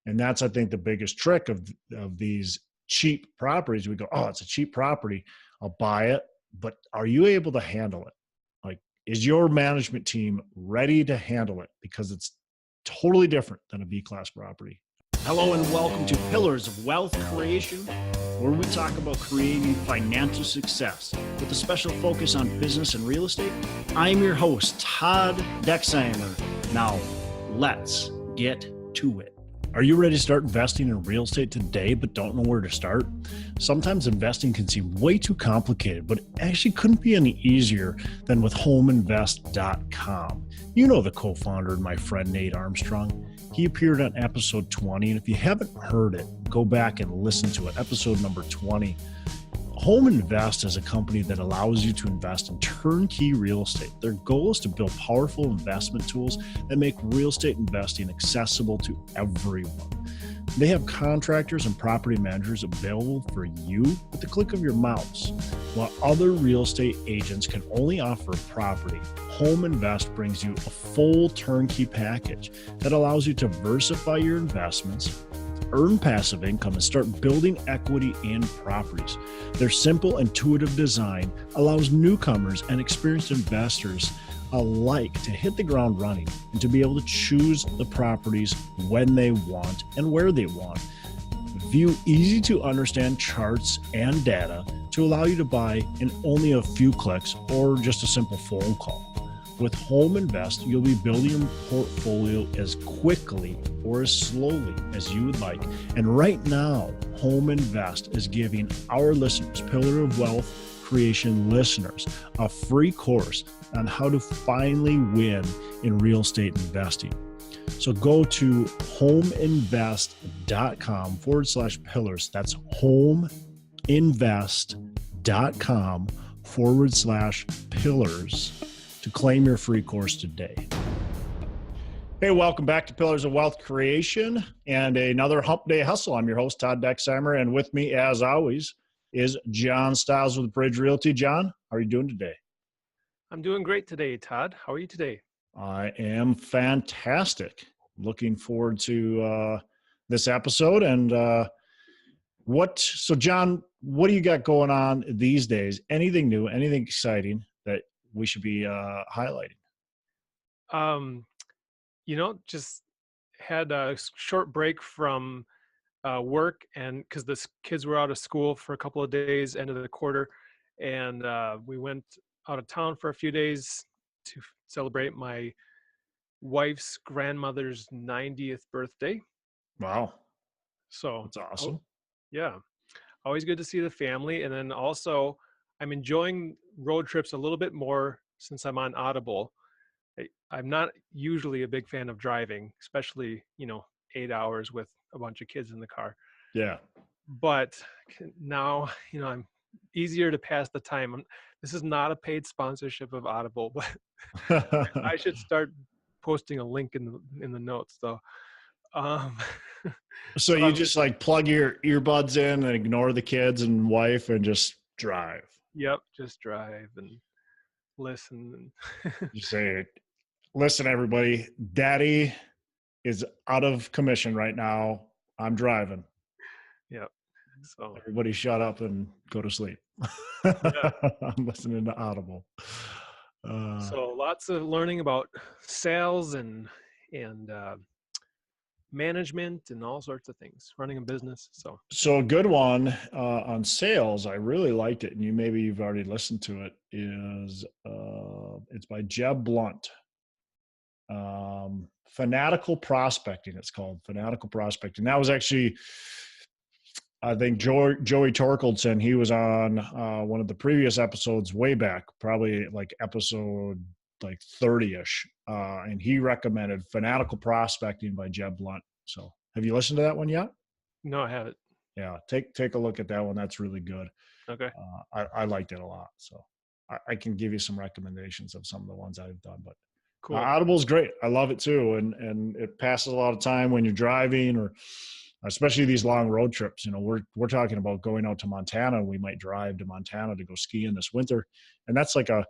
And that's, I think, the biggest trick of these cheap properties. We go, oh, it's a cheap property, I'll buy it. But are you able to handle it? Like, is your management team ready to handle it? Because it's totally different than a B-class property. Hello and welcome to Pillars of Wealth Creation, where we talk about creating financial success with a special focus on business and real estate. I'm your host, Todd Dexheimer. Now, let's get to it. Are you ready to start investing in real estate today, but don't know where to start? Sometimes investing can seem way too complicated, but it actually couldn't be any easier than with HomeInvest.com. You know the co-founder and my friend, Nate Armstrong. He appeared on episode 20, and if you haven't heard it, go back and listen to it, episode number 20. Home Invest is a company that allows you to invest in turnkey real estate. Their goal is to build powerful investment tools that make real estate investing accessible to everyone. They have contractors and property managers available for you with the click of your mouse. While other real estate agents can only offer a property, Home Invest brings you a full turnkey package that allows you to diversify your investments, earn passive income, and start building equity in properties. Their simple, intuitive design allows newcomers and experienced investors alike to hit the ground running and to be able to choose the properties when they want and where they want. View easy to understand charts and data to allow you to buy in only a few clicks or just a simple phone call. With Home Invest, you'll be building your portfolio as quickly or as slowly as you would like. And right now, Home Invest is giving our listeners, Pillar of Wealth Creation listeners, a free course on how to finally win in real estate investing. So go to homeinvest.com/pillars. That's homeinvest.com/pillars. to claim your free course today. Hey, welcome back to Pillars of Wealth Creation and another Hump Day Hustle. I'm your host, Todd Dexheimer, and with me, as always, is John Stiles with Bridge Realty. John, how are you doing today? I'm doing great today, Todd. How are you today? I am fantastic. Looking forward to this episode. And so John, what do you got going on these days? Anything new, anything exciting that we should be highlighting? Just had a short break from work, and because the kids were out of school for a couple of days, end of the quarter, and we went out of town for a few days to celebrate my wife's grandmother's 90th birthday. Wow. So that's awesome. Yeah. Always good to see the family. And then also, I'm enjoying road trips a little bit more since I'm on Audible. I'm not usually a big fan of driving, especially, 8 hours with a bunch of kids in the car. Yeah. But now, I'm easier to pass the time. This is not a paid sponsorship of Audible, but I should start posting a link in the notes though. So you just like plug your earbuds in and ignore the kids and wife and just drive. Yep, just drive and listen. You say, listen, everybody, Daddy is out of commission right now. I'm driving. Yep. So everybody shut up and go to sleep. Yeah. I'm listening to Audible. So lots of learning about sales and management and all sorts of things, running a business. So a good one on sales, I really liked it, and you've already listened to it, is it's by Jeb Blunt. Fanatical Prospecting, it's called. Fanatical Prospecting. That was actually, I think, Joey Torkeldsen. He was on one of the previous episodes way back, probably like episode 30-ish, and he recommended Fanatical Prospecting by Jeb Blunt. So have you listened to that one yet? No, I haven't. Yeah, take a look at that one. That's really good. Okay. I liked it a lot. So I can give you some recommendations of some of the ones I've done. But cool. Audible's great. I love it too. And it passes a lot of time when you're driving, or especially these long road trips. We're talking about going out to Montana. We might drive to Montana to go skiing this winter. And that's like a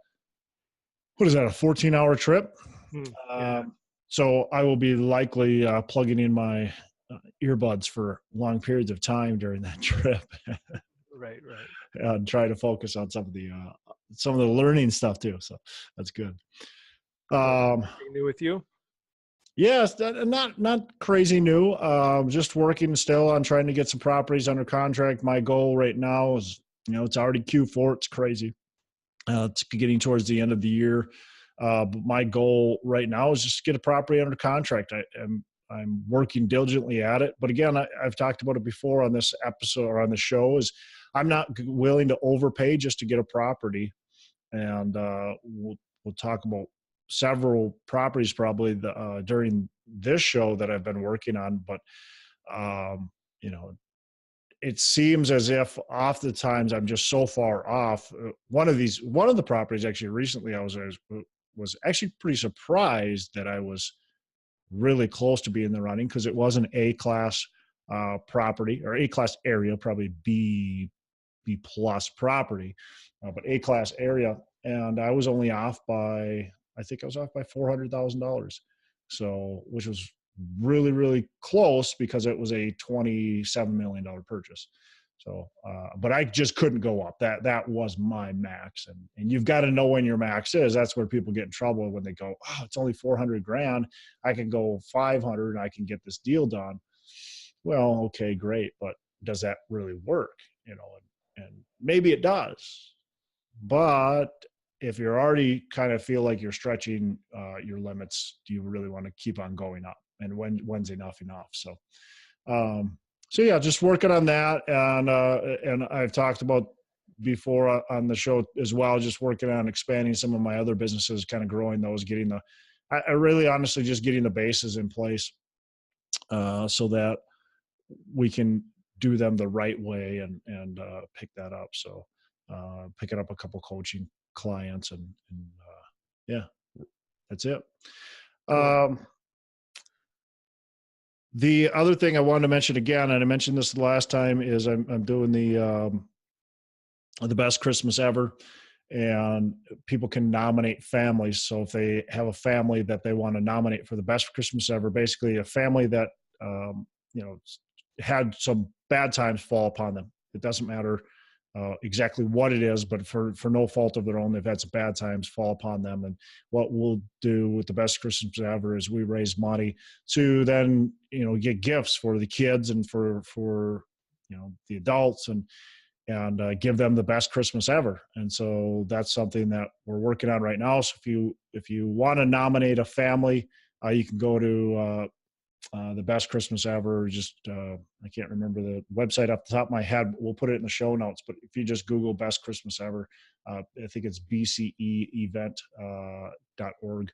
14-hour trip? Yeah. So I will be likely plugging in my earbuds for long periods of time during that trip. Right, right. And try to focus on some of the learning stuff too. So that's good. Anything new with you? Yes, not crazy new. Just working still on trying to get some properties under contract. My goal right now is, it's already Q4. It's crazy. It's getting towards the end of the year. But my goal right now is just to get a property under contract. I'm working diligently at it. But again, I've talked about it before on this episode or on the show, is I'm not willing to overpay just to get a property. And we'll talk about several properties probably during this show that I've been working on. But, it seems as if oftentimes I'm just so far off. One of the properties actually recently I was actually pretty surprised that I was really close to being in the running, because it was an A-class property, or A-class area, probably B plus property, but A-class area. And I was only off by, I think I was off by $400,000. So, which was really, really close because it was a $27 million purchase. So, but I just couldn't go up. That was my max. And you've got to know when your max is. That's where people get in trouble, when they go, oh, it's only 400 grand. I can go 500 and I can get this deal done. Well, okay, great. But does that really work? And maybe it does, but if you're already kind of feel like you're stretching your limits, do you really want to keep on going up? And when's enough? So, yeah, just working on that. And I've talked about before on the show as well, just working on expanding some of my other businesses, kind of growing those, I really honestly just getting the bases in place so that we can do them the right way and pick that up. So picking up a couple coaching clients and yeah, that's it. Cool. The other thing I wanted to mention again, and I mentioned this the last time, is I'm doing the best Christmas ever, and people can nominate families. So if they have a family that they want to nominate for the best Christmas ever, basically a family that had some bad times fall upon them. It doesn't matter exactly what it is, but for no fault of their own, they've had some bad times fall upon them. And what we'll do with the best Christmas ever is we raise money to then, get gifts for the kids and for the adults, and give them the best Christmas ever. And so that's something that we're working on right now. So if you want to nominate a family, you can go to the best Christmas ever. Just I can't remember the website off the top of my head. We'll put it in the show notes. But if you just Google best Christmas ever, I think it's bceevent.org.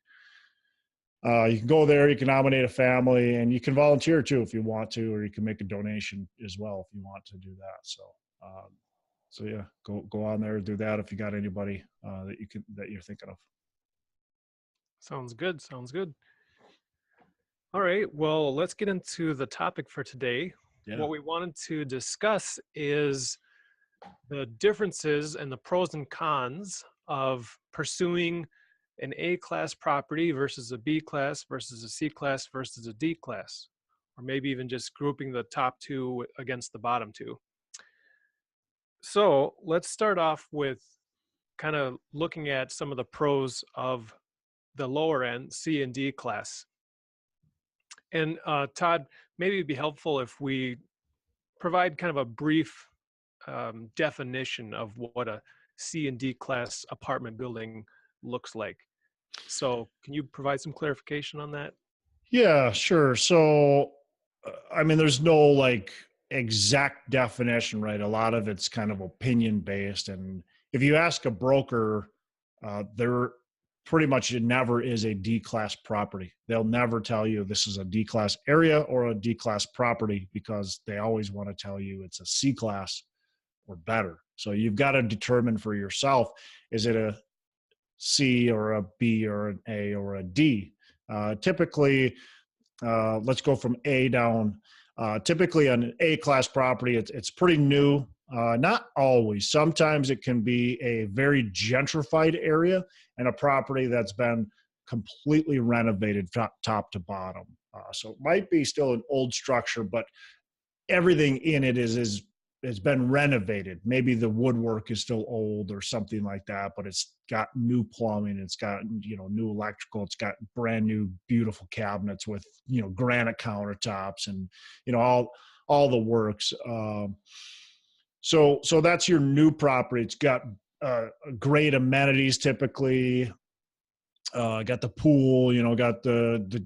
You can go there. You can nominate a family, and you can volunteer too if you want to, or you can make a donation as well if you want to do that. So yeah, go on there, do that if you got anybody that you're thinking of. Sounds good. All right, well, let's get into the topic for today. Yeah. What we wanted to discuss is the differences and the pros and cons of pursuing an A-class property versus a B-class versus a C-class versus a D-class, or maybe even just grouping the top two against the bottom two. So let's start off with kind of looking at some of the pros of the lower end C and D class. And Todd, maybe it'd be helpful if we provide kind of a brief definition of what a C and D class apartment building looks like. So can you provide some clarification on that? Yeah, sure. So, there's no exact definition, right? A lot of it's kind of opinion based. And if you ask a broker, there pretty much it never is a D-class property. They'll never tell you this is a D-class area or a D-class property, because they always want to tell you it's a C-class or better. So you've got to determine for yourself, is it a C or a B or an A or a D? Typically, let's go from A down. Typically on an A-class property, it's pretty new. Not always. Sometimes it can be a very gentrified area and a property that's been completely renovated top to bottom. So it might be still an old structure, but everything in it is has been renovated. Maybe the woodwork is still old or something like that, but it's got new plumbing, it's got, you know, new electrical, it's got brand new beautiful cabinets with, you know, granite countertops and, you know, all the works. So that's your new property. It's got great amenities typically. Got the pool, you know, got the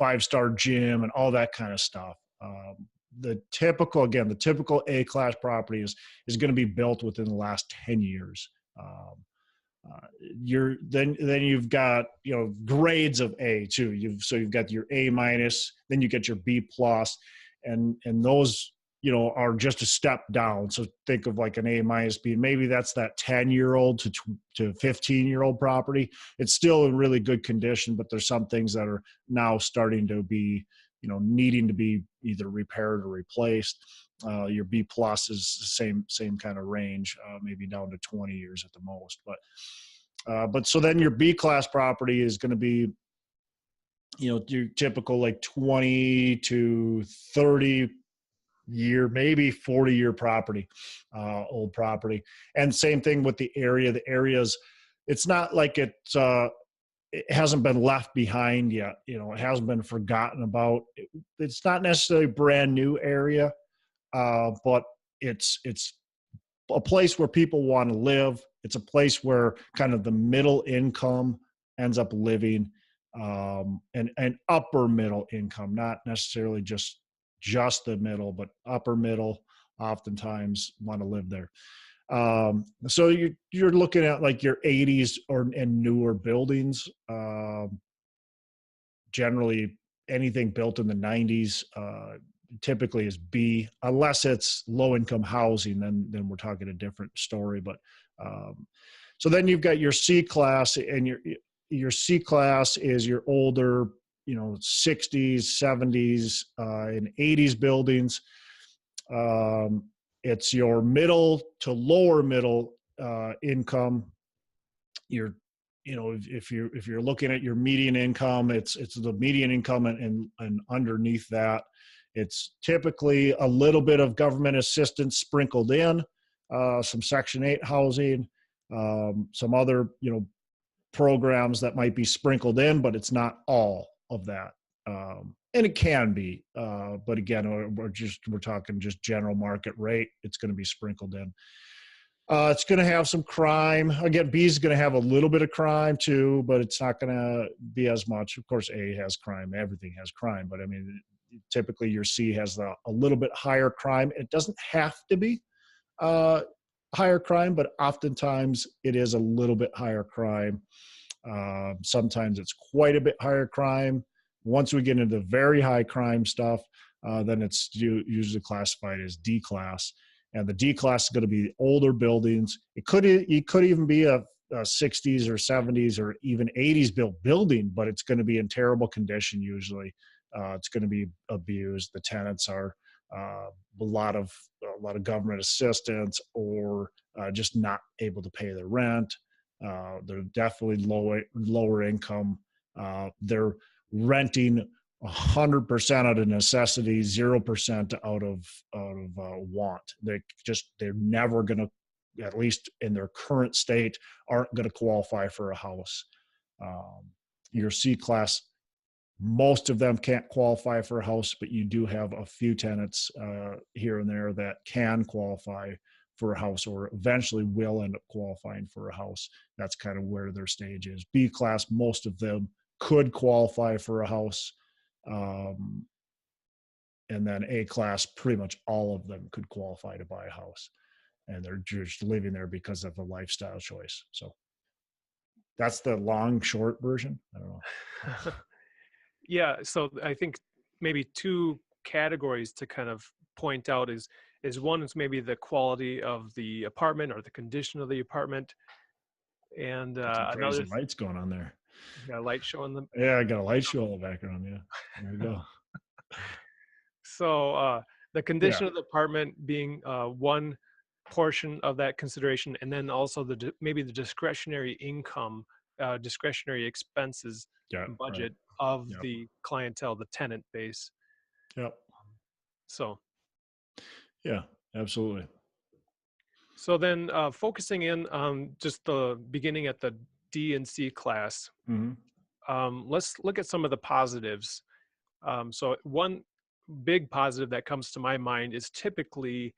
5-star gym and all that kind of stuff. The typical A-class property is going to be built within the last 10 years. Then you've got, you know, grades of A too. You've got your A minus, then you get your B plus, and those, you know, are just a step down. So think of like an A minus B. Maybe that's that 10-year-old to 15-year-old property. It's still in really good condition, but there's some things that are now starting to be, you know, needing to be either repaired or replaced. Your B plus is the same kind of range, maybe down to 20 years at the most. But so then your B class property is going to be, you know, your typical like 20 to 30 year, maybe 40-year property, old property. And same thing with the area. The areas, it's not like it hasn't been left behind yet. You know, it hasn't been forgotten about. It's not necessarily a brand new area, but it's a place where people want to live. It's a place where kind of the middle income ends up living, and upper middle income, not necessarily just the middle, but upper middle oftentimes want to live there. So you're looking at like your 80s and newer buildings. Generally, anything built in the 90s typically is B, unless it's low income housing. Then we're talking a different story. But so then you've got your C class, and your C class is your older, you know, 60s, 70s, and 80s buildings. It's your middle to lower middle income. You know, if you're looking at your median income, it's the median income, and underneath that, it's typically a little bit of government assistance sprinkled in, some Section 8 housing, some other, you know, programs that might be sprinkled in, but it's not all of that. And it can be, but again, we're talking just general market rate. It's going to be sprinkled in. It's going to have some crime. Again, B is going to have a little bit of crime too, but it's not going to be as much. Of course, A has crime. Everything has crime, but I mean, typically your C has a little bit higher crime. It doesn't have to be higher crime, but oftentimes it is a little bit higher crime. Sometimes it's quite a bit higher crime. Once we get into the very high crime stuff, then it's usually classified as D class. And the D class is going to be older buildings. It could even be a 60s or 70s or even 80s built building, but it's going to be in terrible condition usually. It's going to be abused. The tenants are a lot of government assistance, or just not able to pay their rent. They're definitely lower income. They're renting 100% out of necessity, 0% out of want. They're never going to, at least in their current state, aren't going to qualify for a house. Your C class, most of them can't qualify for a house, but you do have a few tenants here and there that can qualify for a house, or eventually will end up qualifying for a house. That's kind of where their stage is. B class, most of them could qualify for a house. And then A class, pretty much all of them could qualify to buy a house, and they're just living there because of a lifestyle choice. So that's the long, short version. I don't know. Yeah, so I think maybe two categories to kind of point out is one is maybe the quality of the apartment or the condition of the apartment, and Crazy lights going on there. Yeah, light show in the. Yeah, I got a light show in the background. Yeah, there you go. So the condition of the apartment being one portion of that consideration, and then also maybe the discretionary income, discretionary expenses budget. of Yep. the clientele, the tenant base. Yep. So, Yeah, absolutely. so then focusing in on just the beginning at the D and C class, Hmm. let's look at some of the positives. So one big positive that comes to my mind is typically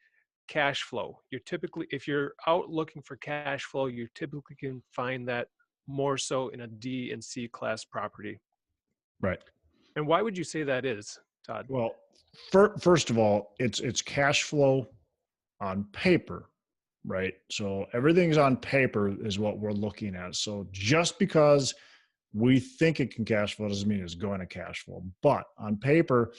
cash flow. You're typically, if you're out looking for cash flow, you typically can find that more so in a D and C class property. Right. And why would you say that is, Todd? Well, first of all, it's cash flow on paper, right? So everything's on paper is what we're looking at. So just because we think it can cash flow doesn't mean it's going to cash flow. But on paper,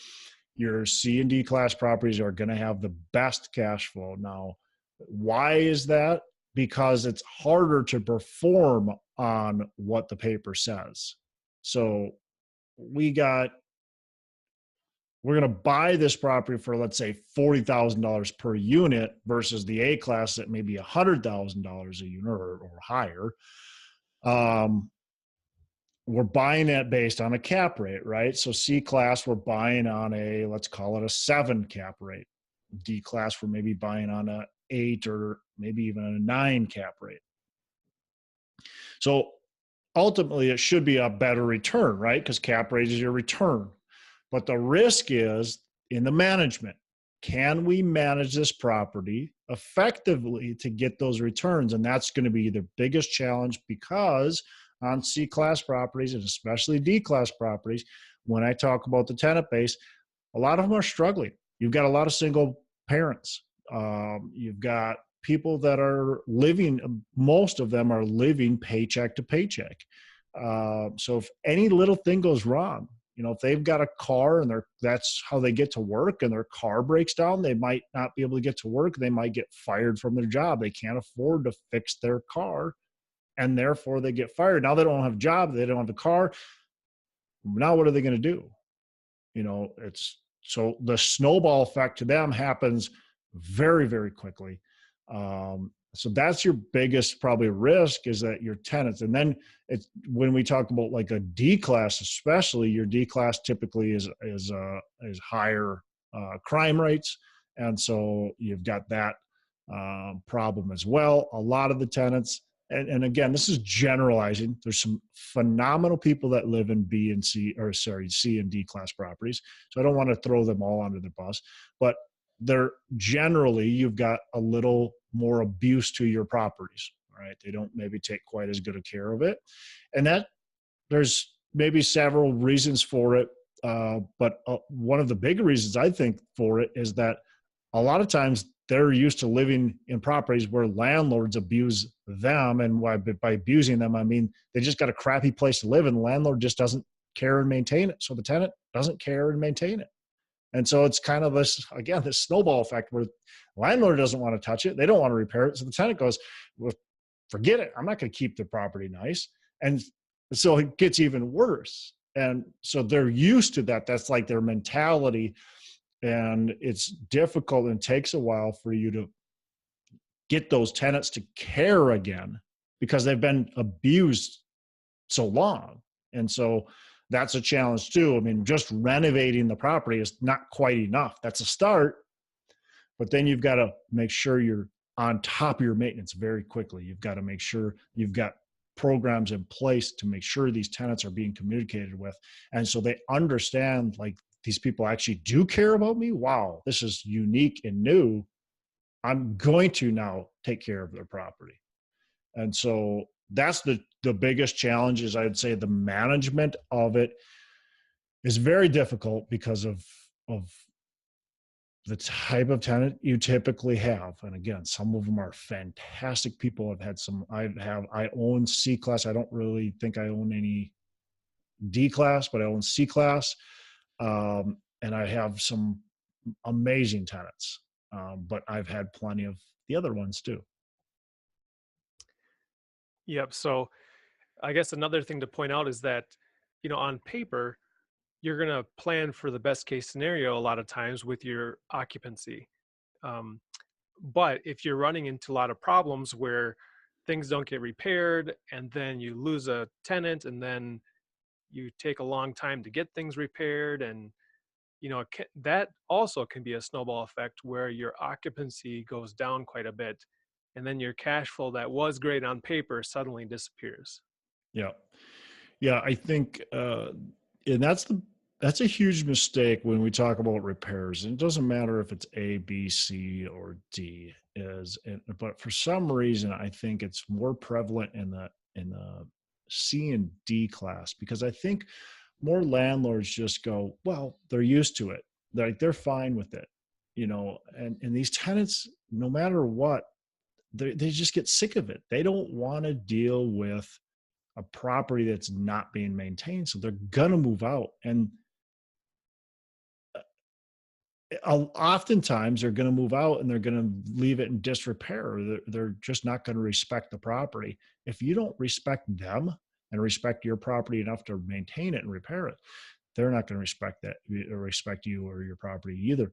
your C and D class properties are going to have the best cash flow. Now, why is that? Because it's harder to perform on what the paper says. So we got we're going to buy this property for, let's say, $40,000 per unit versus the A class at maybe $100,000 a unit or higher. We're buying it based on a cap rate, right? So C class, we're buying on a, let's call it a 7 cap rate. D class, we're maybe buying on a 8 or maybe even a 9 cap rate. So ultimately, it should be a better return, right? Because cap rate is your return. But the risk is in the management. Can we manage this property effectively to get those returns? And that's going to be the biggest challenge, because on C class properties, and especially D class properties, when I talk about the tenant base, a lot of them are struggling. You've got a lot of single parents. You've got people that are living, most of them are living paycheck to paycheck. So if any little thing goes wrong, if they've got a car and that's how they get to work, and their car breaks down, they might not be able to get to work. They might get fired from their job. They can't afford to fix their car, and therefore they get fired. Now they don't have a job. They don't have a car. Now what are they going to do? It's so the snowball effect to them happens very, very quickly. So that's your biggest probably risk, is that your tenants. And then it's when we talk about like a D class, especially, your D class typically is higher crime rates, and so you've got that problem as well. A lot of the tenants, and again, this is generalizing. There's some phenomenal people that live in B and C, or sorry, C and D class properties. So I don't want to throw them all under the bus, but they're generally, you've got a little more abuse to your properties, right? They don't maybe take quite as good a care of it. And that there's maybe several reasons for it. But one of the big reasons I think for it is that a lot of times they're used to living in properties where landlords abuse them. And by abusing them, I mean, they just got a crappy place to live, and the landlord just doesn't care and maintain it. So the tenant doesn't care and maintain it. And so it's kind of this snowball effect where the landlord doesn't want to touch it. They don't want to repair it. So the tenant goes, well, forget it. I'm not going to keep the property nice. And so it gets even worse. And so they're used to that. That's like their mentality. And it's difficult and takes a while for you to get those tenants to care again, because they've been abused so long. And so that's a challenge too. I mean, just renovating the property is not quite enough. That's a start, but then you've got to make sure you're on top of your maintenance very quickly. You've got to make sure you've got programs in place to make sure these tenants are being communicated with. And so they understand, like, these people actually do care about me. Wow, this is unique and new. I'm going to now take care of their property. And so that's the biggest challenge, is I'd say the management of it is very difficult because of the type of tenant you typically have. And again, some of them are fantastic people. I own C class. I don't really think I own any D class, but I own C class. And I have some amazing tenants. But I've had plenty of the other ones too. Yep. So I guess another thing to point out is that, on paper, you're going to plan for the best case scenario a lot of times with your occupancy. But if you're running into a lot of problems where things don't get repaired, and then you lose a tenant, and then you take a long time to get things repaired, and that also can be a snowball effect where your occupancy goes down quite a bit, and then your cash flow that was great on paper suddenly disappears. Yeah. Yeah. I think, and that's a huge mistake when we talk about repairs. And it doesn't matter if it's A, B, C, or D but for some reason, I think it's more prevalent in the C and D class, because I think more landlords just go, well, they're used to it. They're fine with it, and these tenants, no matter what, they just get sick of it. They don't want to deal with a property that's not being maintained. So they're going to move out. And oftentimes they're going to move out and they're going to leave it in disrepair. Or they're just not going to respect the property. If you don't respect them and respect your property enough to maintain it and repair it, they're not going to respect that or respect you or your property either.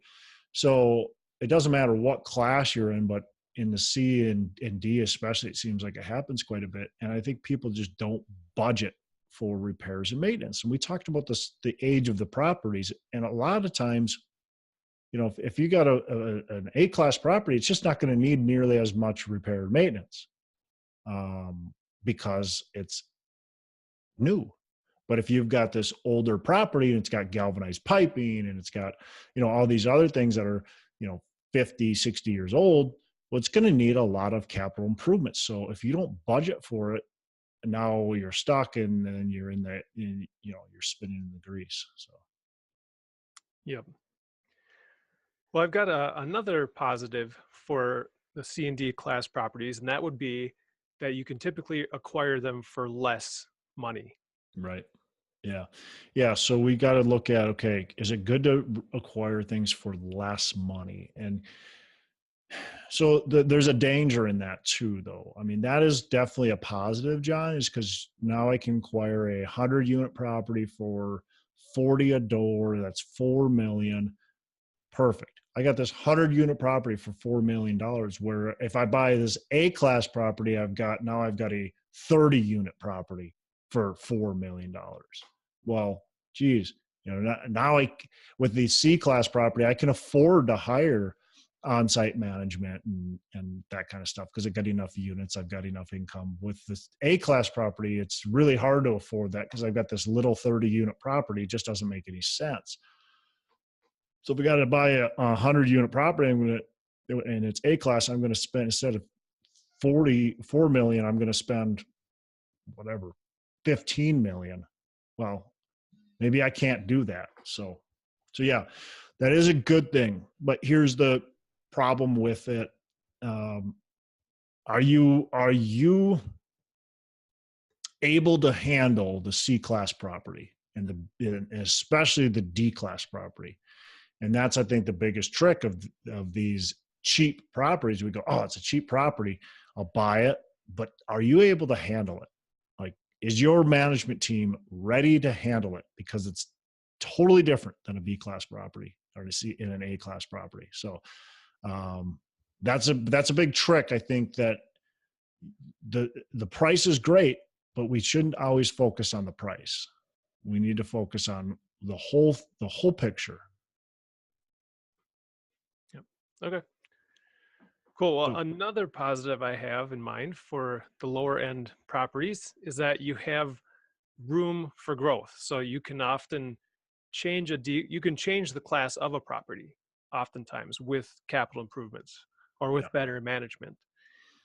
So it doesn't matter what class you're in, but in the C and D especially, it seems like it happens quite a bit. And I think people just don't budget for repairs and maintenance. And we talked about this, the age of the properties. And a lot of times, if you got an A-class property, it's just not going to need nearly as much repair and maintenance, because it's new. But if you've got this older property and it's got galvanized piping and it's got, all these other things that are, 50, 60 years old, well, it's going to need a lot of capital improvements. So if you don't budget for it, now you're stuck, and then you're you're spinning in the grease. So. Yep. Well, I've got another positive for the C and D class properties, and that would be that you can typically acquire them for less money. Right. Yeah. Yeah. So we got to look at, okay, is it good to acquire things for less money? And so there's a danger in that too, though. I mean, that is definitely a positive, John, is because now I can acquire a 100-unit property for 40 a door. That's $4 million. Perfect. I got this 100-unit property for $4 million, where if I buy this A-class property, I've got a 30-unit property for $4 million. Well, geez, now with the C-class property, I can afford to hire on-site management and that kind of stuff, because I've got enough units, I've got enough income. With this A-class property, it's really hard to afford that because I've got this little 30-unit property. It just doesn't make any sense. So if we got to buy a 100-unit property, and it's A-class, I'm going to spend, instead of $4 million, I'm going to spend whatever, $15 million. Well, maybe I can't do that. So yeah, that is a good thing. But here's the problem with it. Are you able to handle the C-class property and especially the D-class property? And that's, I think, the biggest trick of these cheap properties. We go, oh, it's a cheap property, I'll buy it. But are you able to handle it? Like, is your management team ready to handle it? Because it's totally different than a B-class property or to see in an A-class property. So that's a big trick. I think that the price is great, but we shouldn't always focus on the price. We need to focus on the whole picture. Yep. Okay. Cool. Well, another positive I have in mind for the lower end properties is that you have room for growth. So you can often you can change the class of a property oftentimes with capital improvements or with better management.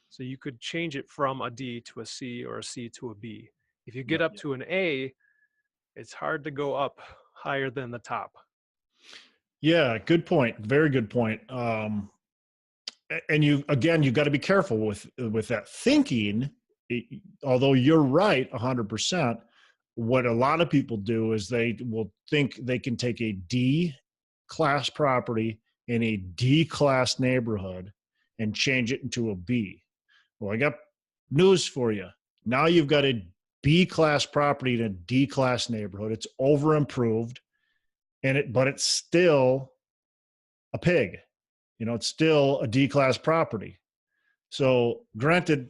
So you could change it from a D to a C or a C to a B. If you get up to an A, it's hard to go up higher than the top. Yeah, good point. Very good point. And you got to be careful with that thinking. Although you're right 100%, what a lot of people do is they will think they can take a D class property in a D class neighborhood and change it into a B. Well, I got news for you. Now you've got a B class property in a D class neighborhood. It's over improved, but it's still a pig. It's still a D class property. So granted,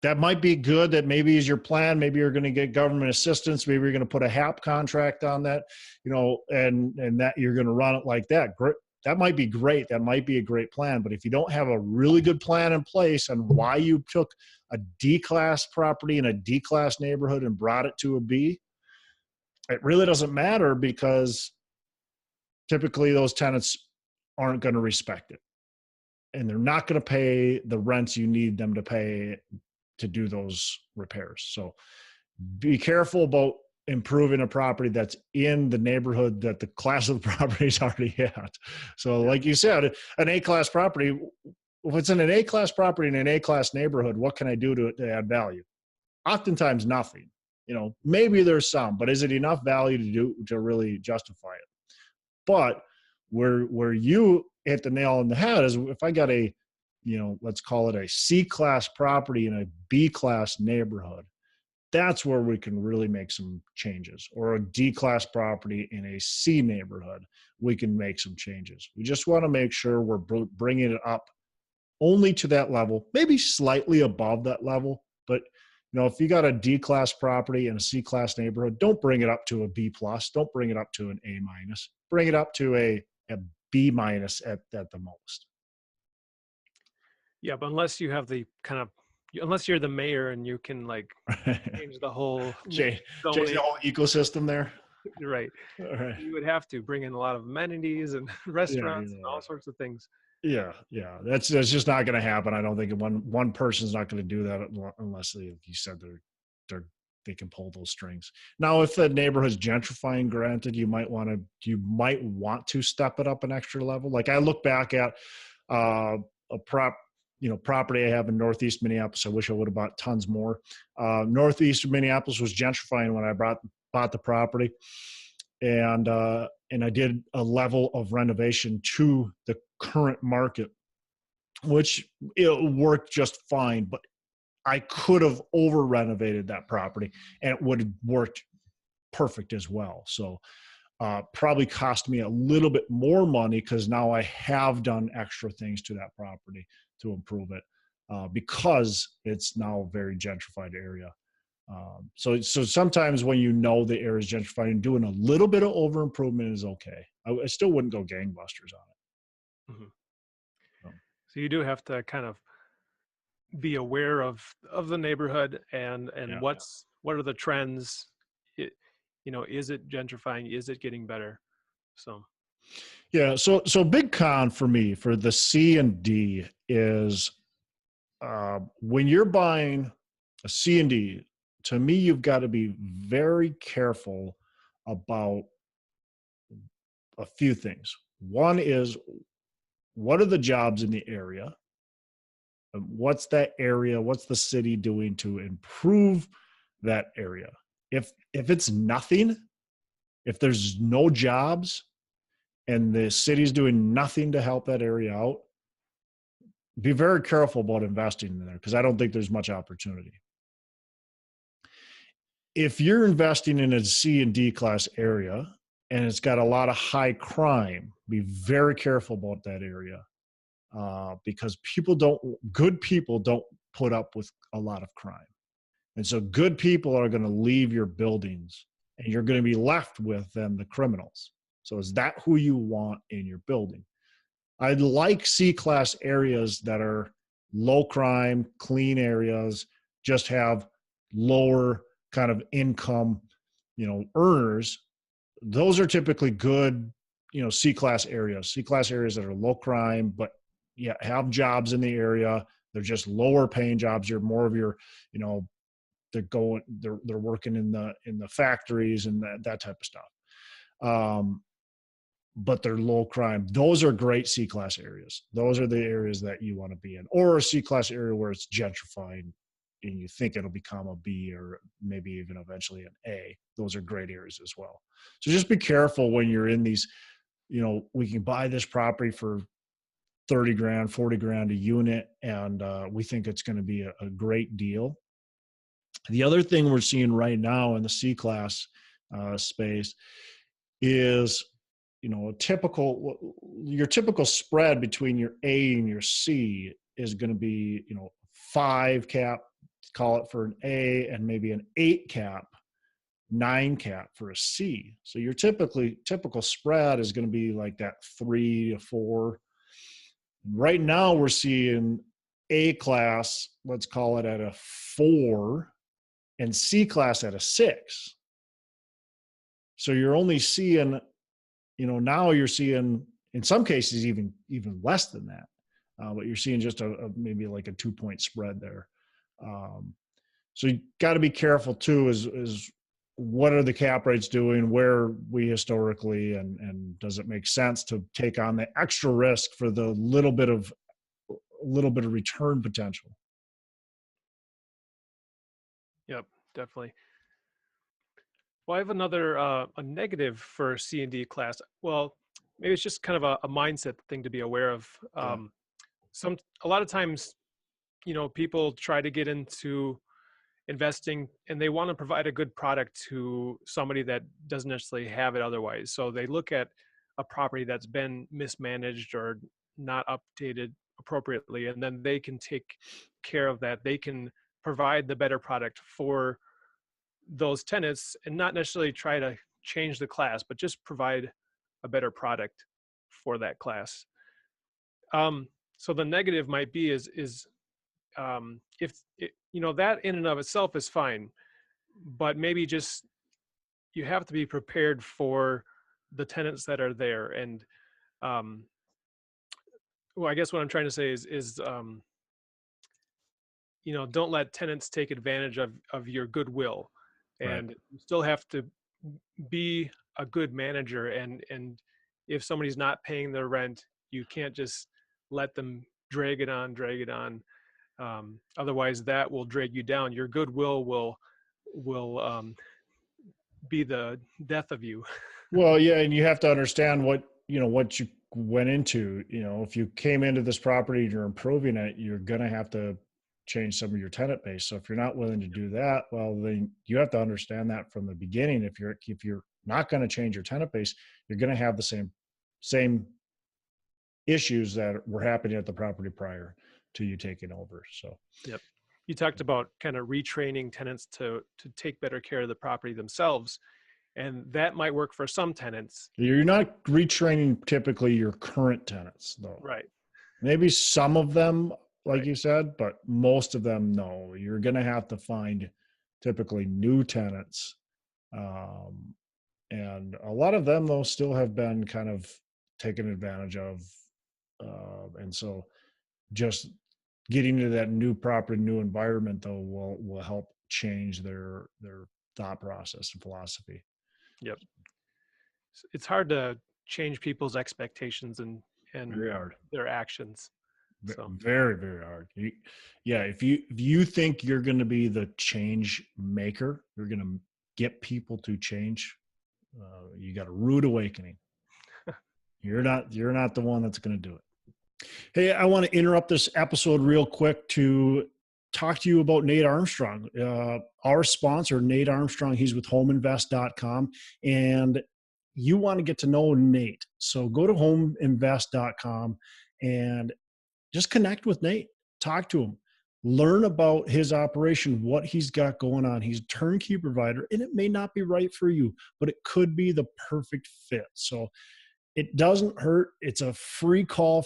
that might be good. That maybe is your plan. Maybe you're going to get government assistance. Maybe you're going to put a HAP contract on that, and that you're going to run it like that. That might be great. That might be a great plan. But if you don't have a really good plan in place on why you took a D-class property in a D-class neighborhood and brought it to a B, it really doesn't matter, because typically those tenants aren't going to respect it. And they're not going to pay the rents you need them to pay to do those repairs. So be careful about improving a property that's in the neighborhood that the class of the property is already at. So like you said, an A-class property, if it's in an A-class property in an A-class neighborhood, what can I do to add value? Oftentimes nothing. Maybe there's some, but is it enough value to really justify it? But where you hit the nail on the head is, if I got a, let's call it a C-class property in a B-class neighborhood, that's where we can really make some changes. Or a D-class property in a C neighborhood, we can make some changes. We just want to make sure we're bringing it up only to that level, maybe slightly above that level. But if you got a D-class property in a C-class neighborhood, don't bring it up to a B+. Don't bring it up to an A-. Bring it up to a B- at the most. Yeah, but unless you have unless you're the mayor and you can change the whole change the whole ecosystem there. Right. Right. You would have to bring in a lot of amenities and restaurants and all sorts of things. Yeah. That's just not going to happen. I don't think one person's not going to do that unless you said they can pull those strings. Now, if the neighborhood's gentrifying, granted, you might want to step it up an extra level. Like I look back at a property I have in Northeast Minneapolis. I wish I would have bought tons more. Northeast Minneapolis was gentrifying when I bought the property, and I did a level of renovation to the current market, which it worked just fine. But I could have over renovated that property, and it would have worked perfect as well. So probably cost me a little bit more money, because now I have done extra things to that property to improve it, because it's now a very gentrified area. So sometimes when the area is gentrified, doing a little bit of over improvement is okay. I still wouldn't go gangbusters on it. Mm-hmm. So you do have to kind of be aware of the neighborhood and what are the trends. Is it gentrifying? Is it getting better? So so big con for me for the C and D is when you're buying a C and D, to me, you've got to be very careful about a few things. One is, what are the jobs in the area? What's that area? What's the city doing to improve that area? If it's nothing, if there's no jobs and the city's doing nothing to help that area out, be very careful about investing in there, because I don't think there's much opportunity. If you're investing in a C and D class area and it's got a lot of high crime, be very careful about that area. Because good people don't put up with a lot of crime. And so good people are going to leave your buildings, and you're going to be left with then the criminals. So is that who you want in your building? I'd like C-class areas that are low crime, clean areas, just have lower kind of income, earners. Those are typically good, C-class areas that are low crime, but have jobs in the area. They're just lower paying jobs. You're more of your, they're working in the factories and that type of stuff. But they're low crime. Those are great C-class areas. Those are the areas that you want to be in, or a C-class area where it's gentrified and you think it'll become a B or maybe even eventually an A. Those are great areas as well. So just be careful when you're in these, we can buy this property for 30 grand, 40 grand a unit, and we think it's going to be a great deal. The other thing we're seeing right now in the C-class space is, your typical spread between your A and your C is going to be, 5 cap, call it for an A, and maybe an 8 cap, 9 cap for a C. So your typical spread is going to be like that 3 to 4. Right now we're seeing A class, let's call it at a 4, and C class at a 6. So you're only seeing, now you're seeing in some cases even less than that. But you're seeing just a maybe like a 2-point spread there. So you got to be careful too, is what are the cap rates doing, where we historically, and does it make sense to take on the extra risk for the little bit of return potential? Yep, definitely. Well, I have another a negative for C and D class. Well, maybe it's just kind of a mindset thing to be aware of. A lot of times, people try to get into investing and they want to provide a good product to somebody that doesn't necessarily have it otherwise. So they look at a property that's been mismanaged or not updated appropriately, and then they can take care of that. They can provide the better product for those tenants and not necessarily try to change the class, but just provide a better product for that class. So the negative might be is if it, that in and of itself is fine, but maybe just you have to be prepared for the tenants that are there. And well, I guess what I'm trying to say is don't let tenants take advantage of your goodwill, Right. and you still have to be a good manager. And if somebody's not paying their rent, you can't just let them drag it on. Otherwise that will drag you down. Your goodwill will be the death of you. Well, yeah, and you have to understand what you went into. If you came into this property and you're improving it, you're going to have to change some of your tenant base. So if you're not willing to do that, well, then you have to understand that from the beginning. If you're not going to change your tenant base, you're going to have the same issues that were happening at the property prior to you taking over. So, Yep. You talked about kind of retraining tenants to take better care of the property themselves, and that might work for some tenants. you're not retraining typically your current tenants, though. Right. Maybe some of them, like Right. you said, but most of them, no. You're going to have to find typically new tenants. And a lot of them, though, still have been kind of taken advantage of. And so just getting to that new property, new environment, though, will help change their thought process and philosophy. Yep. It's hard to change people's expectations and Very hard. their actions. So Very, very hard. If you think you're going to be the change maker, you're going to get people to change. You got a rude awakening. You're not the one that's going to do it. Hey, I want to interrupt this episode real quick to talk to you about Nate Armstrong, our sponsor, Nate Armstrong. He's with homeinvest.com, and you want to get to know Nate. So go to homeinvest.com and just connect with Nate, talk to him, learn about his operation, what he's got going on. He's a turnkey provider, and it may not be right for you, but it could be the perfect fit. So it doesn't hurt. It's a free call,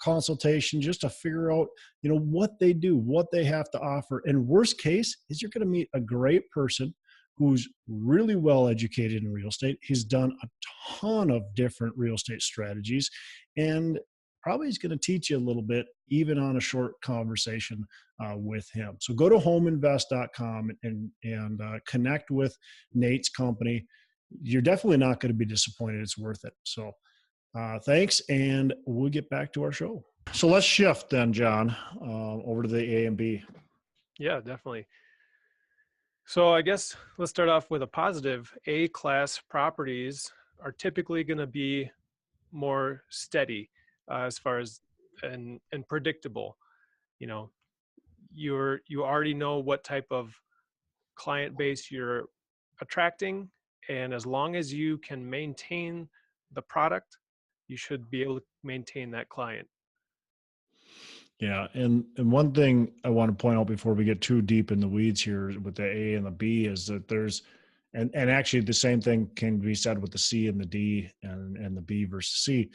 consultation, just to figure out, what they do, what they have to offer. And worst case is you're going to meet a great person who's really well educated in real estate. He's done a ton of different real estate strategies, and probably is going to teach you a little bit, even on a short conversation with him. So go to homeinvest.com and connect with Nate's company. You're definitely not going to be disappointed. It's worth it. So thanks, and we'll get back to our show. So let's shift then, John, over to the A and B. yeah, definitely. So I guess let's start off with a positive. A-class properties are typically going to be more steady as far as and predictable. You already know what type of client base you're attracting, and as long as you can maintain the product, you should be able to maintain that client. Yeah, and one thing I want to point out before we get too deep in the weeds here with the A and the B is that there's and actually the same thing can be said with the C and the D and the B versus C.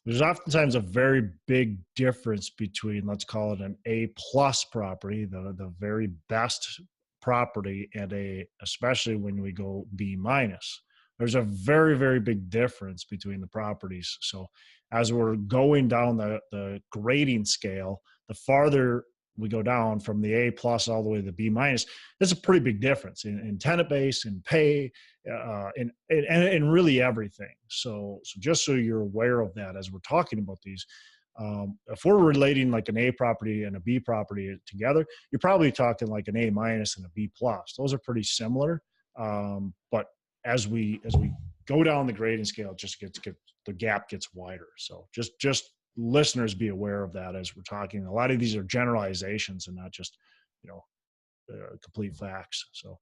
There's oftentimes a very big difference between, let's call it an A plus property, the very best property, and especially when we go B minus. There's a very, very big difference between the properties. So as we're going down the grading scale, the farther we go down from the A plus all the way to the B minus, there's a pretty big difference in tenant base, in pay, and really everything. So just so you're aware of that as we're talking about these, if we're relating like an A property and a B property together, you're probably talking like an A minus and a B plus. Those are pretty similar, but as we go down the grading scale, it just the gap gets wider. So just listeners be aware of that as we're talking. A lot of these are generalizations and not just you know complete facts. So.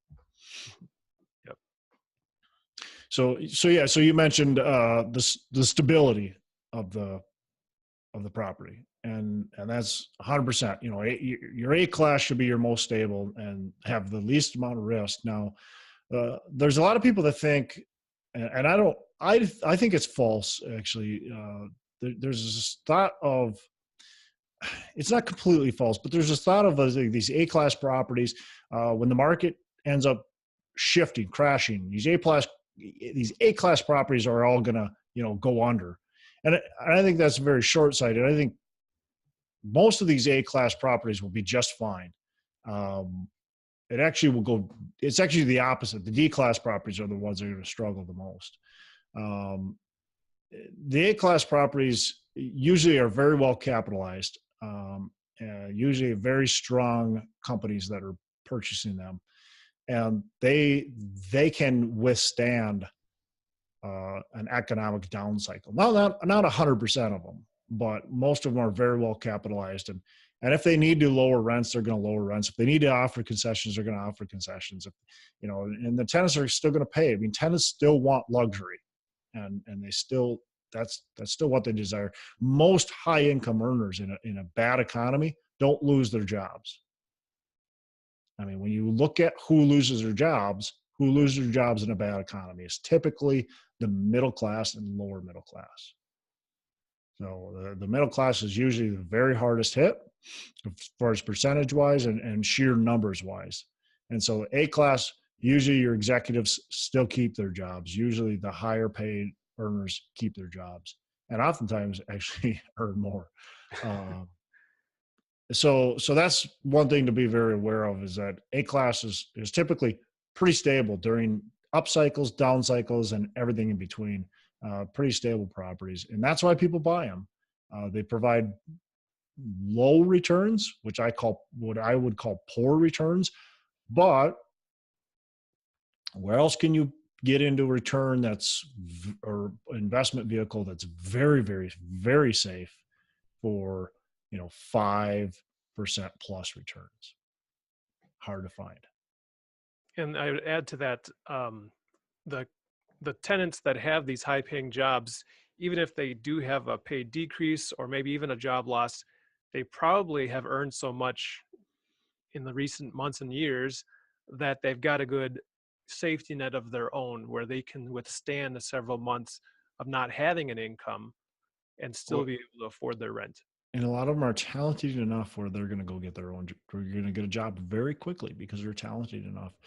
Yep. So yeah. So you mentioned the stability of the property, and that's 100%. Your A class should be your most stable and have the least amount of risk. Now, there's a lot of people that think, and I think it's false actually. There's this thought of, it's not completely false, but there's this thought of these A class properties when the market ends up shifting, crashing. These A class properties are all gonna go under, and I think that's very short sighted. I think most of these A class properties will be just fine. It actually will go. It's actually the opposite. The D class properties are the ones that are going to struggle the most. Um, the A class properties usually are very well capitalized. Usually very strong companies that are purchasing them, and they can withstand an economic down cycle. Not 100% of them, but most of them are very well capitalized, and if they need to lower rents, they're going to lower rents. If they need to offer concessions, they're going to offer concessions. And the tenants are still going to pay. I mean, tenants still want luxury, and they still that's still what they desire. Most high income earners in a bad economy don't lose their jobs. I mean, when you look at who loses their jobs in a bad economy is typically the middle class and lower middle class. So the middle class is usually the very hardest hit as far as percentage wise and sheer numbers wise. And so A class, usually your executives still keep their jobs. Usually the higher paid earners keep their jobs and oftentimes actually earn more. So that's one thing to be very aware of, is that A class is typically pretty stable during up cycles, down cycles, and everything in between. Pretty stable properties, and that's why people buy them. They provide low returns, what I would call poor returns. But where else can you get into a return or investment vehicle that's very, very, very safe for 5% plus returns? Hard to find. And I would add to that, the tenants that have these high paying jobs, even if they do have a pay decrease or maybe even a job loss, they probably have earned so much in the recent months and years that they've got a good safety net of their own where they can withstand the several months of not having an income and still be able to afford their rent. And a lot of them are talented enough where they're going to go get their own, or you're going to get a job very quickly because they're talented enough,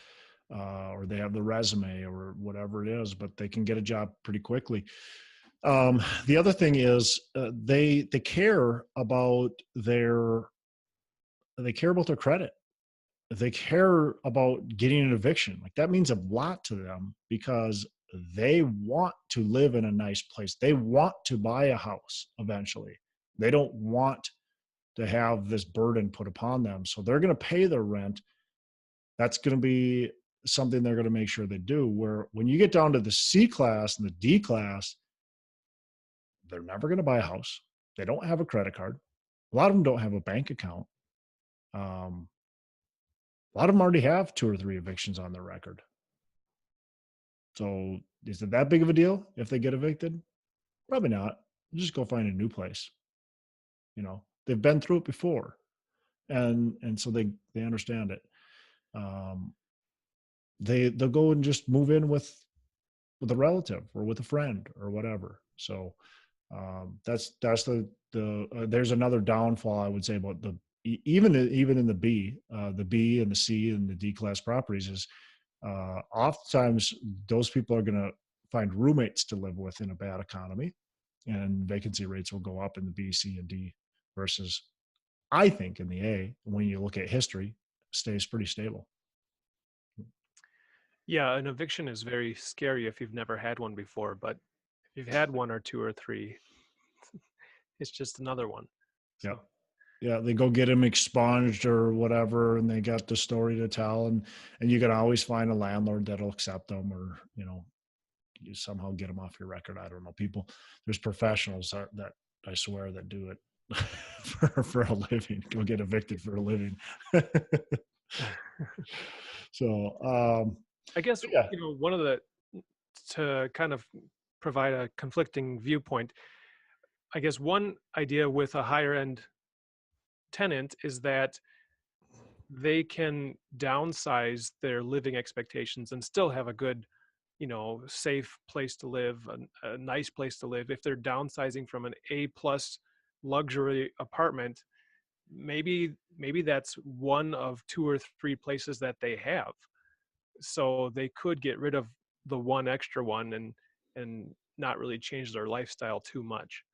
or they have the resume or whatever it is, but they can get a job pretty quickly. The other thing is they care about their credit. They care about getting an eviction. Like, that means a lot to them because they want to live in a nice place. They want to buy a house eventually. They don't want to have this burden put upon them. So they're going to pay their rent. That's going to be something they're going to make sure they do. Where when you get down to the C class and the D class, they're never going to buy a house. They don't have a credit card. A lot of them don't have a bank account. A lot of them already have 2 or 3 evictions on their record. So is it that big of a deal if they get evicted? Probably not. Just go find a new place. They've been through it before, and so they understand it. They'll go and just move in with a relative or with a friend or whatever. So that's there's another downfall I would say about even in the B and the C and the D class properties is oftentimes those people are going to find roommates to live with in a bad economy, and vacancy rates will go up in the B, C, and D versus, I think, in the A, when you look at history, stays pretty stable. Yeah, an eviction is very scary if you've never had one before, but if you've had one or two or three, it's just another one. Yeah. So, Yeah, they go get them expunged or whatever, and they got the story to tell, and you can always find a landlord that'll accept them, or you somehow get them off your record. I don't know. There's professionals that I swear that do it for a living. Go get evicted for a living. So I guess, yeah. one of to kind of provide a conflicting viewpoint, I guess one idea with a higher end tenant is that they can downsize their living expectations and still have a good, safe place to live, a nice place to live. If they're downsizing from an A plus luxury apartment, maybe that's one of two or three places that they have. So they could get rid of the one extra one and not really change their lifestyle too much.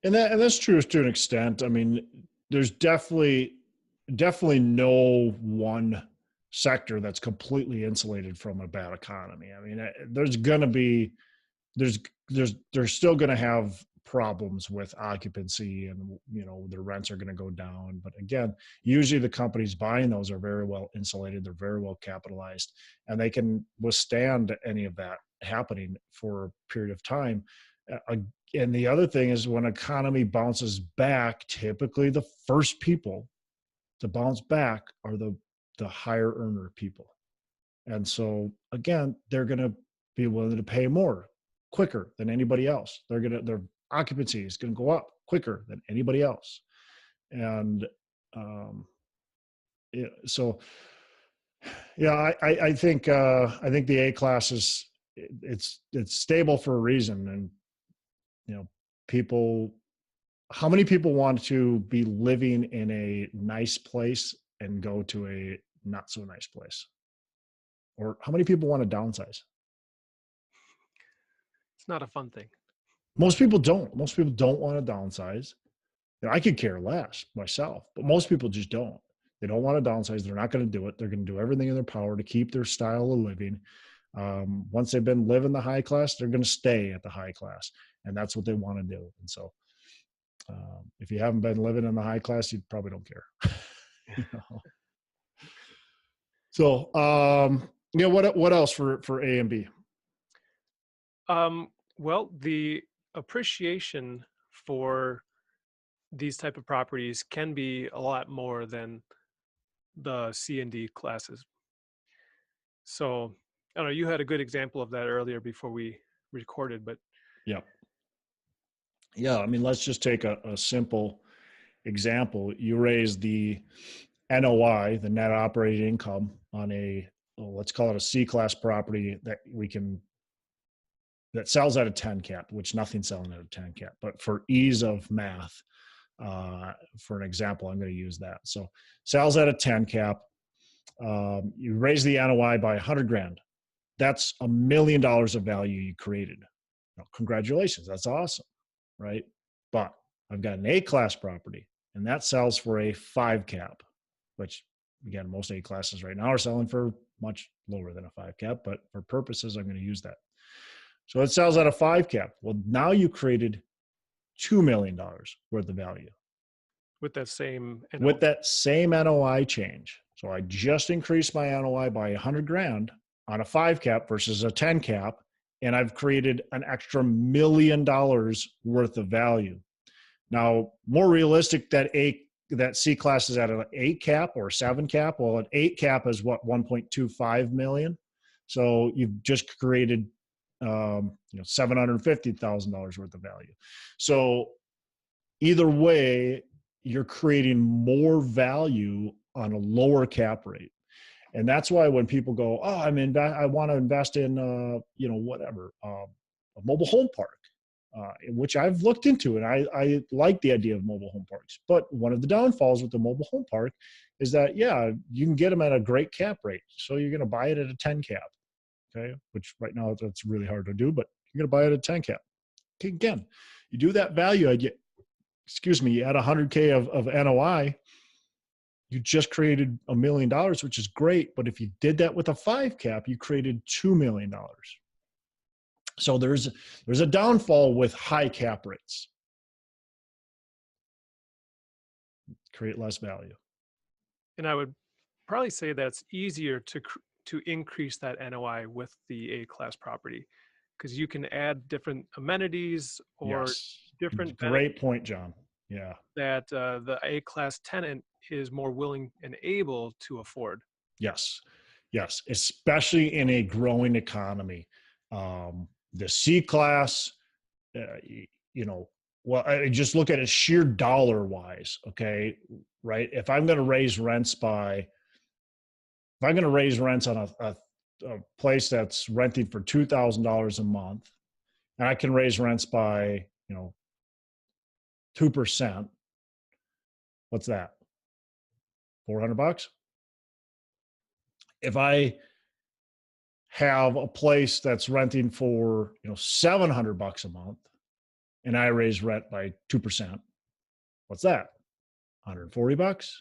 And that's true to an extent. I mean, there's definitely no one sector that's completely insulated from a bad economy. I mean, there's still going to have problems with occupancy, and their rents are going to go down. But again, usually the companies buying those are very well insulated. They're very well capitalized, and they can withstand any of that happening for a period of time. And the other thing is, when economy bounces back, typically the first people to bounce back are the higher earner people. And so again, they're going to be willing to pay more quicker than anybody else. Their occupancy is going to go up quicker than anybody else. And so yeah, I think the A class is it's stable for a reason. And how many people want to be living in a nice place and go to a not so nice place? Or how many people want to downsize? It's not a fun thing. Most people don't. Most people don't want to downsize. I could care less myself, but most people just don't. They don't want to downsize. They're not going to do it. They're going to do everything in their power to keep their style of living. Once they've been living the high class, they're going to stay at the high class, and that's what they want to do. And so, if you haven't been living in the high class, you probably don't care. So, what else for A and B? Well, the appreciation for these type of properties can be a lot more than the C and D classes. So I don't know, you had a good example of that earlier before we recorded, but yeah, I mean, let's just take a simple example. You raise the NOI, the net operating income, on let's call it a C class property that sells at a 10 cap, which nothing's selling at a 10 cap. But for ease of math, for an example, I'm going to use that. So sells at a 10 cap. You raise the NOI by $100,000. That's $1 million of value you created. Now, congratulations. That's awesome, right? But I've got an A class property, and that sells for a 5 cap, which again, most A classes right now are selling for much lower than a 5 cap, but for purposes, I'm going to use that. So it sells at a 5 cap. Well, now you created $2 million worth of value. With that same NOI change. So I just increased my NOI by $100,000 on a 5 cap versus a 10 cap, and I've created an extra $1 million worth of value. Now, more realistic, that C class is at an 8 cap or 7 cap. Well, an 8 cap is what, 1.25 million. So you've just created $750,000 worth of value. So either way, you're creating more value on a lower cap rate. And that's why when people go, oh, I want to invest in, whatever, a mobile home park, which I've looked into, and I like the idea of mobile home parks. But one of the downfalls with the mobile home park is that, yeah, you can get them at a great cap rate. So you're going to buy it at a 10 cap, okay? Which right now that's really hard to do, but you're going to buy it at a 10 cap. Okay, again, you do that value, you add 100K of NOI, you just created $1 million, which is great. But if you did that with a 5 cap, you created $2 million. So there's a downfall with high cap rates. Create less value. And I would probably say that's easier to increase that NOI with the A-class property, because you can add different amenities or different great point, John. Yeah. That the A-class tenant is more willing and able to afford. Yes. Especially in a growing economy. The C-class, I just look at it sheer dollar wise. Okay. Right. If I'm going to raise rents on a place that's renting for $2,000 a month, and I can raise rents by, 2%. What's that? $400. If I have a place that's renting for, $700 a month, and I raise rent by 2%, what's that? $140?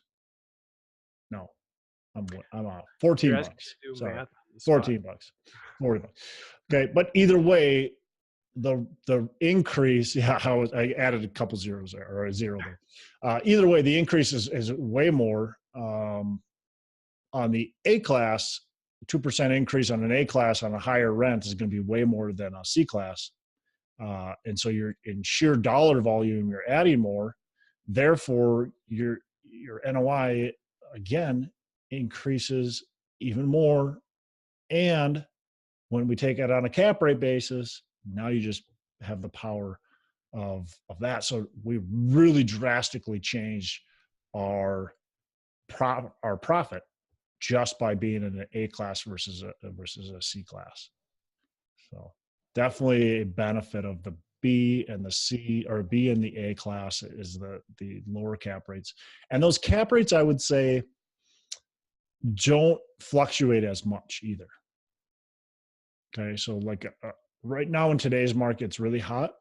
No, I'm off. $14. Sorry, $14. $40. Okay, but either way, the increase, I added a couple zeros there, or a zero there. Either way, the increase is way more on the A class. 2% increase on an A class on a higher rent is going to be way more than a C class. And so you're in sheer dollar volume, you're adding more. Therefore, your NOI again increases even more. And when we take it on a cap rate basis, now you just have the power of that. So we really drastically changed our profit just by being in an A class versus a C class. So definitely a benefit of the B and the C, or B and the A class, is the lower cap rates. And those cap rates, I would say, don't fluctuate as much either. Okay, so like right now in today's market, it's really hot.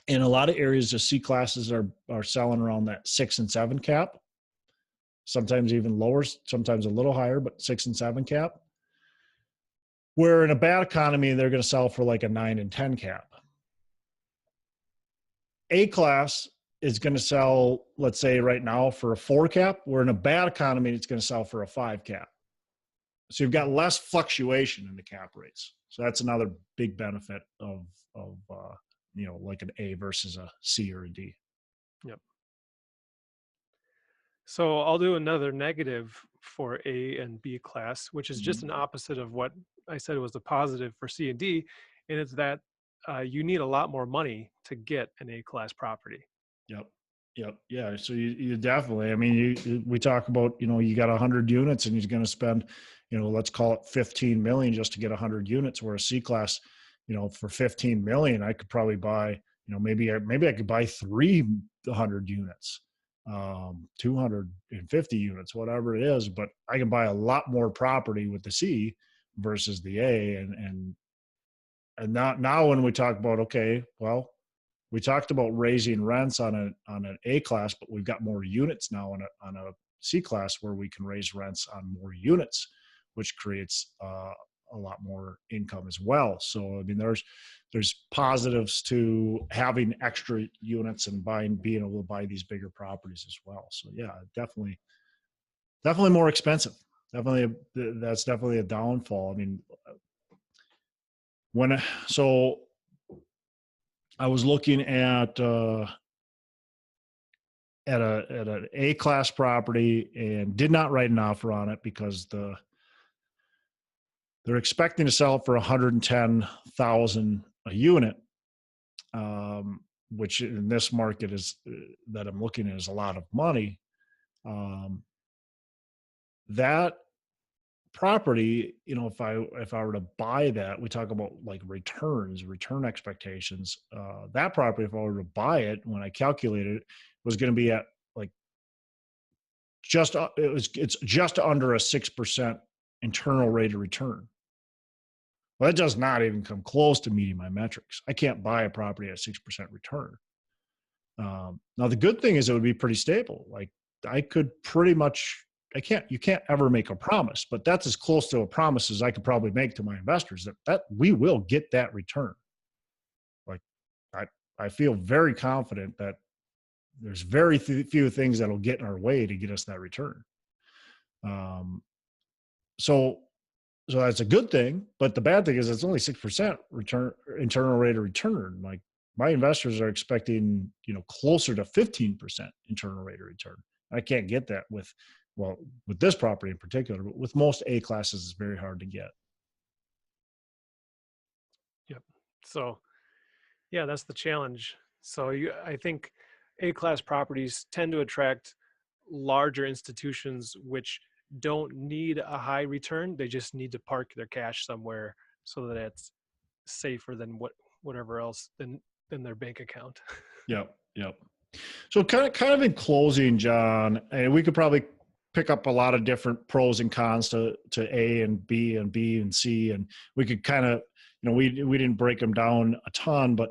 In a lot of areas, the C classes are selling around that 6 and 7 cap. Sometimes even lower, sometimes a little higher, but 6 and 7 cap. Where in a bad economy, they're going to sell for like a 9 and 10 cap. A class is going to sell, let's say right now, for a 4 cap, where in a bad economy, it's going to sell for a 5 cap. So you've got less fluctuation in the cap rates. So that's another big benefit of like an A versus a C or a D. Yep. So I'll do another negative for A and B class, which is just an opposite of what I said was the positive for C and D. And it's that you need a lot more money to get an A class property. Yep. Yeah. So you definitely, we talk about, you got 100 units and you're going to spend, let's call it 15 million just to get 100 units, where a C class, for 15 million, I could probably buy, maybe I could buy 300 units, 250 units, whatever it is, but I can buy a lot more property with the C versus the A. And now when we talk about, okay, well, we talked about raising rents on an A class, but we've got more units now on a C class, where we can raise rents on more units, which creates a lot more income as well. So there's positives to having extra units and being able to buy these bigger properties as well. So yeah, definitely more expensive. That's definitely a downfall. So I was looking at an A class property and did not write an offer on it because they're expecting to sell it for $110,000 a unit. which in this market is that I'm looking at is a lot of money. That property, if I were to buy that, we talk about like return expectations. That property, if I were to buy it, when I calculated it, was going to be at like it's just under a 6% internal rate of return. Well, that does not even come close to meeting my metrics. I can't buy a property at 6% return. Now the good thing is it would be pretty stable. Like I could pretty much, you can't ever make a promise, but that's as close to a promise as I could probably make to my investors that we will get that return. Like I feel very confident that there's very few things that'll get in our way to get us that return. So that's a good thing, but the bad thing is it's only 6% return, internal rate of return. Like my investors are expecting, closer to 15% internal rate of return. I can't get that with this property in particular, but with most A classes, it's very hard to get. Yep. So yeah, that's the challenge. So I think A-class properties tend to attract larger institutions which don't need a high return. They just need to park their cash somewhere so that it's safer than whatever else than their bank account. Yep. So kind of in closing, John, and we could probably pick up a lot of different pros and cons to A and B and C, and we could kind of, we didn't break them down a ton, but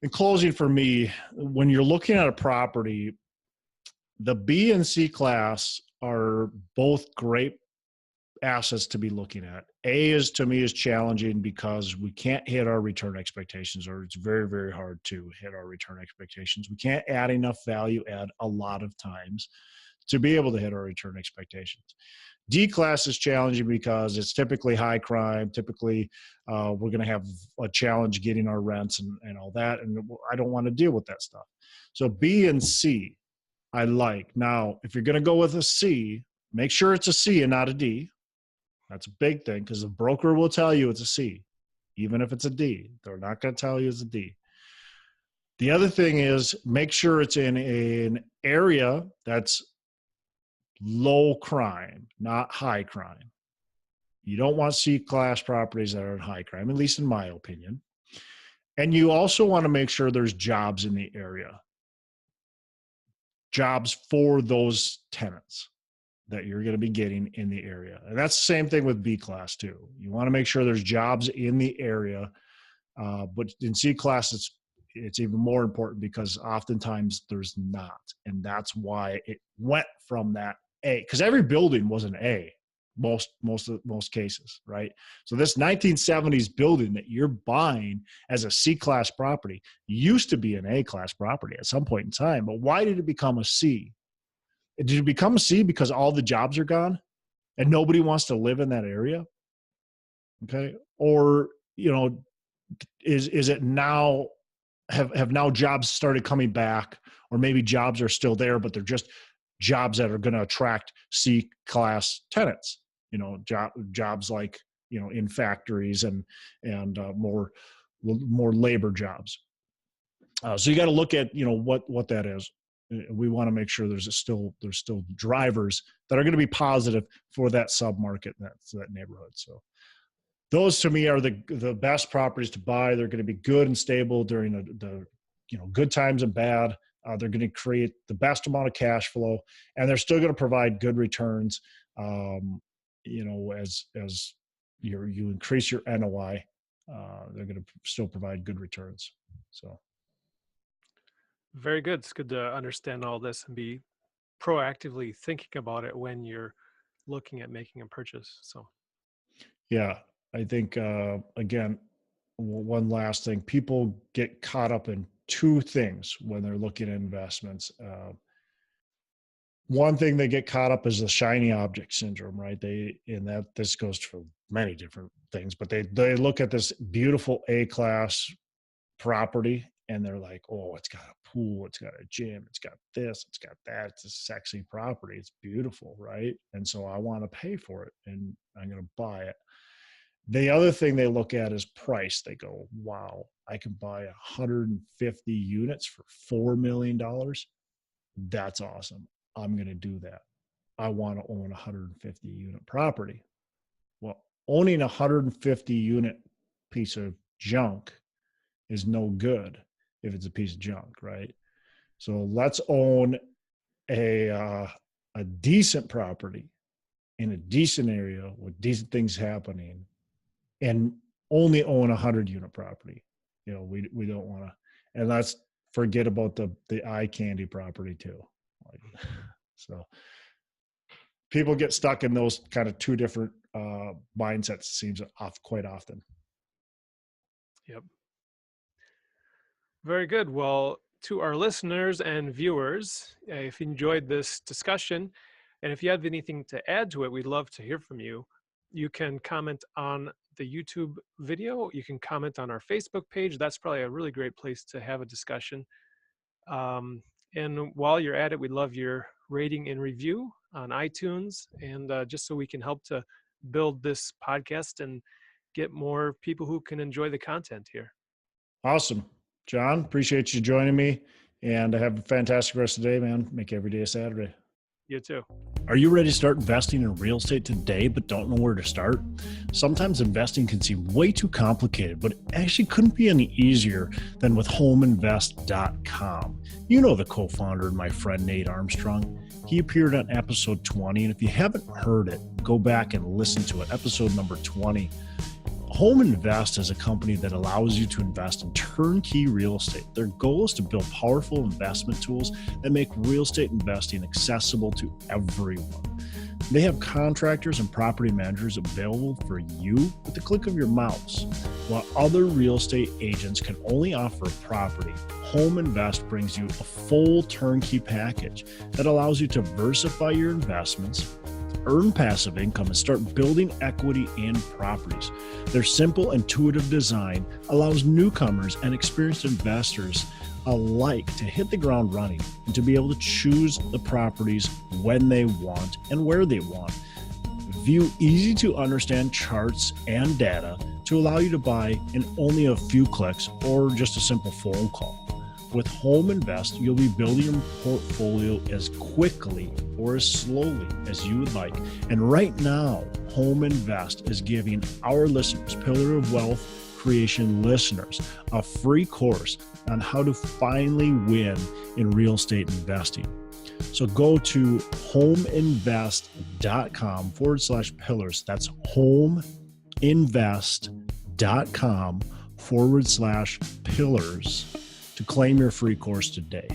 in closing for me, when you're looking at a property, the B and C class are both great assets to be looking at. A is, to me, is challenging because we can't hit our return expectations, or it's very, very hard to hit our return expectations. We can't add enough value add a lot of times to be able to hit our return expectations. D class is challenging because it's typically high crime. Typically, we're going to have a challenge getting our rents and all that, and I don't want to deal with that stuff. So B and C, I like. Now, if you're going to go with a C, make sure it's a C and not a D. That's a big thing because the broker will tell you it's a C, even if it's a D. They're not going to tell you it's a D. The other thing is make sure it's in an area that's low crime, not high crime. You don't want C-class properties that are in high crime, at least in my opinion. And you also want to make sure there's jobs in the area, jobs for those tenants that you're going to be getting in the area. And that's the same thing with B class too. You want to make sure there's jobs in the area, but in C class, it's even more important because oftentimes there's not. And that's why it went from that A, because every building was an A, most cases, right? So this 1970s building that you're buying as a C class property used to be an A class property at some point in time. But why did it become a C? Did it become a C because all the jobs are gone and nobody wants to live in that area? Okay. Or, is it now have now jobs started coming back, or maybe jobs are still there, but they're just jobs that are going to attract C class tenants, jobs like, in factories and more labor jobs. So you got to look at, what that is. We want to make sure there's still drivers that are going to be positive for that submarket, that neighborhood. So those to me are the best properties to buy. They're going to be good and stable during the good times and bad. They're going to create the best amount of cash flow, and they're still going to provide good returns. As you increase your NOI, they're going to still provide good returns. So. Very good. It's good to understand all this and be proactively thinking about it when you're looking at making a purchase. So, yeah, I think, again, one last thing, people get caught up in two things when they're looking at investments. One thing they get caught up is the shiny object syndrome, right? This goes for many different things, but they look at this beautiful A-class property and they're like, oh, it's got a pool, it's got a gym, it's got this, it's got that, it's a sexy property, it's beautiful, right? And so I want to pay for it and I'm going to buy it. The other thing they look at is price. They go, wow, I can buy 150 units for $4 million. That's awesome. I'm going to do that. I want to own a 150 unit property. Well, owning a 150 unit piece of junk is no good if it's a piece of junk, right? So let's own a decent property in a decent area with decent things happening, and only own a 100 unit property. We don't want to, and let's forget about the eye candy property too. So people get stuck in those kind of two different mindsets, seems quite often. Yep. Very good. Well, to our listeners and viewers, if you enjoyed this discussion, and if you have anything to add to it, we'd love to hear from you. You can comment on the YouTube video. You can comment on our Facebook page. That's probably a really great place to have a discussion. And while you're at it, we'd love your rating and review on iTunes, and just so we can help to build this podcast and get more people who can enjoy the content here. Awesome. John, appreciate you joining me, and have a fantastic rest of the day, man. Make every day a Saturday. You too. Are you ready to start investing in real estate today but don't know where to start? Sometimes investing can seem way too complicated, but it actually couldn't be any easier than with HomeInvest.com. You know the co-founder and my friend Nate Armstrong. He appeared on episode 20, and if you haven't heard it, go back and listen to it, episode number 20. Home Invest is a company that allows you to invest in turnkey real estate. Their goal is to build powerful investment tools that make real estate investing accessible to everyone. They have contractors and property managers available for you with the click of your mouse. While other real estate agents can only offer a property, Home Invest brings you a full turnkey package that allows you to diversify your investments, earn passive income, and start building equity in properties. Their simple, intuitive design allows newcomers and experienced investors alike to hit the ground running and to be able to choose the properties when they want and where they want. View easy to understand charts and data to allow you to buy in only a few clicks or just a simple phone call. With Home Invest, you'll be building your portfolio as quickly or as slowly as you would like. And right now, Home Invest is giving our listeners, Pillar of Wealth Creation listeners, a free course on how to finally win in real estate investing. So go to homeinvest.com/pillars. That's homeinvest.com/pillars to claim your free course today.